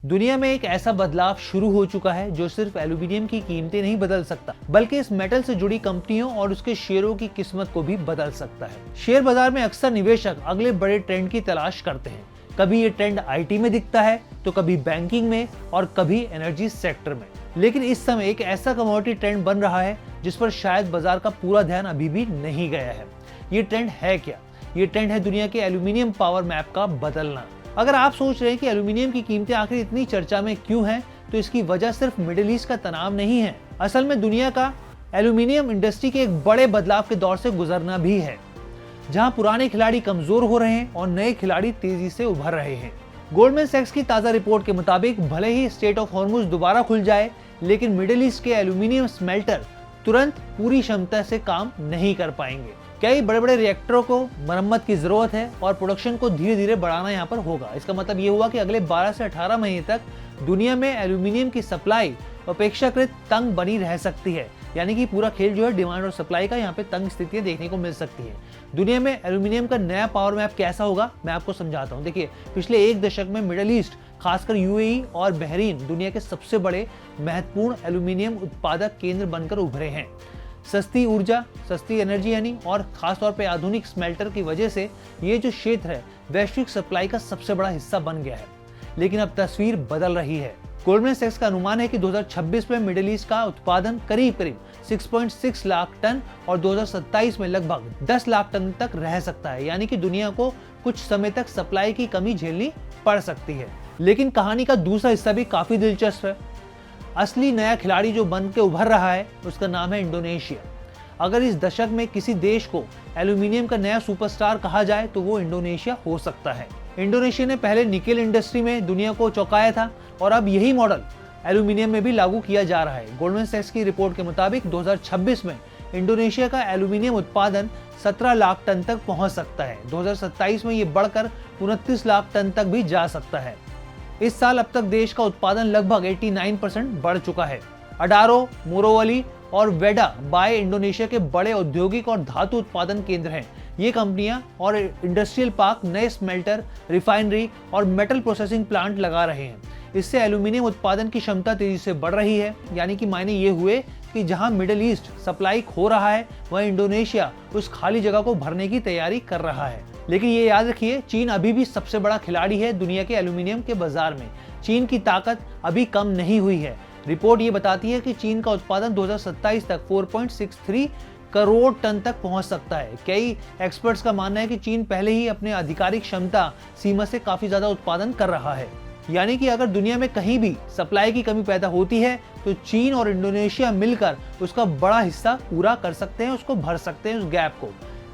दुनिया में एक ऐसा बदलाव शुरू हो चुका है जो सिर्फ एल्यूमिनियम की कीमतें नहीं बदल सकता, बल्कि इस मेटल से जुड़ी कंपनियों और उसके शेयरों की किस्मत को भी बदल सकता है। शेयर बाजार में अक्सर निवेशक अगले बड़े ट्रेंड की तलाश करते हैं। कभी ये ट्रेंड आईटी में दिखता है, तो कभी बैंकिंग में और कभी एनर्जी सेक्टर में। लेकिन इस समय एक ऐसा कमोडिटी ट्रेंड बन रहा है जिस पर शायद बाजार का पूरा ध्यान अभी भी नहीं गया है। ये ट्रेंड है क्या? ये ट्रेंड है दुनिया के एल्यूमिनियम पावर मैप का बदलना। अगर आप सोच रहे हैं कि एल्यूमिनियम की कीमतें आखिर इतनी चर्चा में क्यों हैं, तो इसकी वजह सिर्फ मिडिल ईस्ट का तनाव नहीं है। असल में दुनिया का एल्यूमिनियम इंडस्ट्री के एक बड़े बदलाव के दौर से गुजरना भी है, जहां पुराने खिलाड़ी कमजोर हो रहे हैं और नए खिलाड़ी तेजी से उभर रहे हैं। गोल्डमैन सैक्स की ताजा रिपोर्ट के मुताबिक भले ही स्ट्रेट ऑफ हॉर्मुज दोबारा खुल जाए, लेकिन मिडिल ईस्ट के एल्यूमिनियम स्मेल्टर तुरंत पूरी क्षमता से काम नहीं कर पाएंगे। कई बड़े बड़े रिएक्टरों को मरम्मत की जरूरत है और प्रोडक्शन को धीरे धीरे बढ़ाना यहाँ पर होगा। इसका मतलब ये हुआ कि अगले 12 से 18 महीने तक दुनिया में एल्यूमिनियम की सप्लाई अपेक्षाकृत तंग बनी रह सकती है। यानी कि पूरा खेल जो है डिमांड और सप्लाई का, यहाँ पे तंग स्थितियां देखने को मिल सकती है। दुनिया में एल्यूमिनियम का नया पावर मैप कैसा होगा, मैं आपको समझाता हूँ। देखिए, पिछले एक दशक में मिडिल ईस्ट, खासकर यूएई और बहरीन दुनिया के सबसे बड़े महत्वपूर्ण एल्यूमिनियम उत्पादक केंद्र बनकर उभरे हैं। सस्ती ऊर्जा, सस्ती एनर्जी यानी, और खासतौर पे आधुनिक स्मेल्टर की वजह से ये जो क्षेत्र है वैश्विक सप्लाई का सबसे बड़ा हिस्सा बन गया है। लेकिन अब तस्वीर बदल रही है। गोल्डमैन सैक्स का अनुमान है कि 2026 में मिडिल ईस्ट का उत्पादन करीब 6.6 लाख टन और 2027 में लगभग 10 लाख टन तक रह सकता है। यानी कि दुनिया को कुछ समय तक सप्लाई की कमी झेलनी पड़ सकती है। लेकिन कहानी का दूसरा हिस्सा भी काफी दिलचस्प है। असली नया खिलाड़ी जो बन के उभर रहा है उसका नाम है इंडोनेशिया। अगर इस दशक में किसी देश को एल्यूमिनियम का नया सुपरस्टार कहा जाए तो वो इंडोनेशिया हो सकता है। इंडोनेशिया ने पहले निकेल इंडस्ट्री में दुनिया को चौंकाया था और अब यही मॉडल एल्यूमिनियम में भी लागू किया जा रहा है। गोल्डमैन सैक्स की रिपोर्ट के मुताबिक 2026 में इंडोनेशिया का एल्यूमिनियम उत्पादन 17 लाख टन तक पहुंच सकता है। 2027 में ये बढ़कर 29 लाख टन तक भी जा सकता है। इस साल अब तक देश का उत्पादन लगभग 89% बढ़ चुका है। अडारो, मोरोवली और वेडा बाय इंडोनेशिया के बड़े औद्योगिक और धातु उत्पादन केंद्र हैं। ये कंपनियां और इंडस्ट्रियल पार्क नए स्मेल्टर, रिफाइनरी और मेटल प्रोसेसिंग प्लांट लगा रहे हैं। इससे एल्यूमिनियम उत्पादन की क्षमता तेजी से बढ़ रही है। यानी कि मायने ये हुए कि जहां मिडिल ईस्ट सप्लाई खो रहा है, वहीं इंडोनेशिया उस खाली जगह को भरने की तैयारी कर रहा है। लेकिन ये याद रखिए, चीन अभी भी सबसे बड़ा खिलाड़ी है दुनिया के एल्यूमिनियम के बाजार में। चीन की ताकत अभी कम नहीं हुई है। रिपोर्ट ये बताती है कि चीन का उत्पादन 2027 तक 4.63 करोड़ टन तक पहुंच सकता है। कई एक्सपर्ट्स का मानना है कि चीन पहले ही अपने आधिकारिक क्षमता सीमा से काफी ज्यादा उत्पादन कर रहा है। यानी कि अगर दुनिया में कहीं भी सप्लाई की कमी पैदा होती है तो चीन और इंडोनेशिया मिलकर उसका बड़ा हिस्सा पूरा कर सकते हैं, उसको भर सकते हैं, उस गैप को।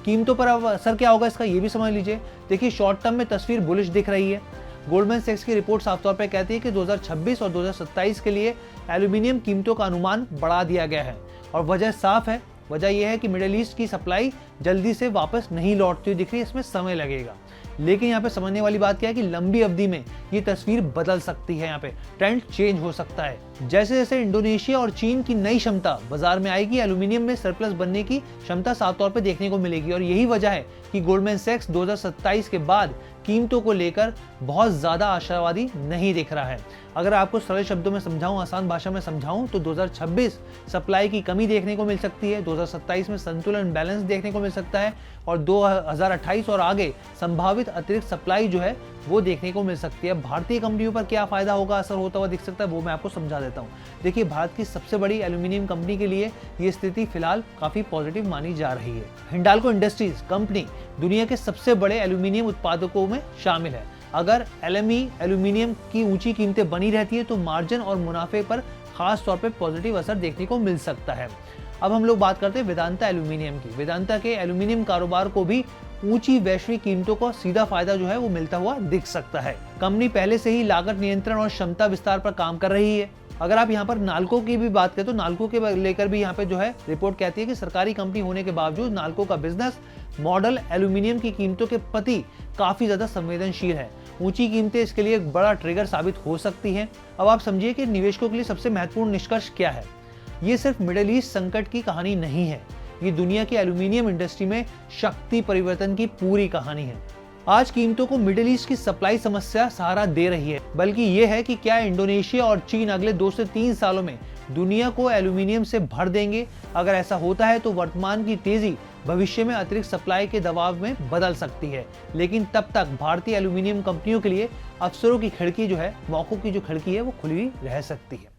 कीमतों पर अब असर क्या होगा इसका ये भी समझ लीजिए। देखिए, शॉर्ट टर्म में तस्वीर बुलिश दिख रही है। गोल्डमैन सैक्स की रिपोर्ट साफ तौर पर कहती है कि 2026 और 2027 के लिए एल्यूमिनियम कीमतों का अनुमान बढ़ा दिया गया है और वजह साफ है। वजह यह है कि मिडिल ईस्ट की सप्लाई जल्दी से वापस नहीं लौटती हुई दिख रही है, इसमें समय लगेगा। लेकिन यहाँ पे समझने वाली बात क्या है कि लंबी अवधि में ये तस्वीर बदल सकती है। यहाँ पे ट्रेंड चेंज हो सकता है। जैसे जैसे इंडोनेशिया और चीन की नई क्षमता बाजार में आएगी, एल्यूमिनियम में सरप्लस बनने की क्षमता साफ तौर पे देखने को मिलेगी। और यही वजह है कि गोल्डमैन सैक्स 2027 के बाद कीमतों को लेकर बहुत ज्यादा आशावादी नहीं दिख रहा है। अगर आपको सरल शब्दों में समझाऊं, आसान भाषा में समझाऊं, तो 2026 सप्लाई की कमी देखने को मिल सकती है, 2027 में संतुलन बैलेंस देखने को मिल सकता है और 2028 और आगे संभावित अतिरिक्त सप्लाई जो है वो देखने को मिल सकती है। भारतीय कंपनियों पर क्या फायदा होगा, असर होता हुआ दिख सकता है, वो मैं आपको समझा देता हूँ। देखिए, भारत की सबसे बड़ी एल्यूमिनियम कंपनी के लिए ये स्थिति फिलहाल काफी पॉजिटिव मानी जा रही है। हिंडाल्को इंडस्ट्रीज कंपनी दुनिया के सबसे बड़े एल्यूमिनियम उत्पादकों में शामिल है। अगर एलएमई एल्यूमिनियम की ऊंची कीमतें बनी रहती है तो मार्जिन और मुनाफे पर खास तौर पे पॉजिटिव असर देखने को मिल सकता है। अब हम लोग बात करते हैं वेदांता एल्यूमिनियम की। वेदांता के एल्यूमिनियम कारोबार को भी ऊंची वैश्विक कीमतों का सीधा फायदा जो है वो मिलता हुआ दिख सकता है। कंपनी पहले से ही लागत नियंत्रण और क्षमता विस्तार पर काम कर रही है। अगर आप यहाँ पर नाल्को की भी बात करें तो नाल्को के लेकर भी यहाँ पे जो है रिपोर्ट कहती है कि सरकारी कंपनी होने के बावजूद नाल्को का बिजनेस मॉडल एल्यूमिनियम की कीमतों के प्रति काफी ज्यादा संवेदनशील है। ऊंची कीमतें इसके लिए एक बड़ा ट्रिगर साबित हो सकती हैं। अब आप समझिए कि निवेशकों के लिए सबसे महत्वपूर्ण निष्कर्ष क्या है। ये सिर्फ मिडिल ईस्ट संकट की कहानी नहीं है, ये दुनिया की एल्यूमिनियम इंडस्ट्री में शक्ति परिवर्तन की पूरी कहानी है। आज कीमतों को मिडिल ईस्ट की सप्लाई समस्या सहारा दे रही है, बल्कि ये है कि क्या इंडोनेशिया और चीन अगले 2 से 3 सालों में दुनिया को एल्यूमिनियम से भर देंगे। अगर ऐसा होता है तो वर्तमान की तेजी भविष्य में अतिरिक्त सप्लाई के दबाव में बदल सकती है, लेकिन तब तक भारतीय एल्यूमिनियम कंपनियों के लिए अवसरों की खिड़की जो है, मौकों की जो खिड़की है, वो खुली रह सकती है।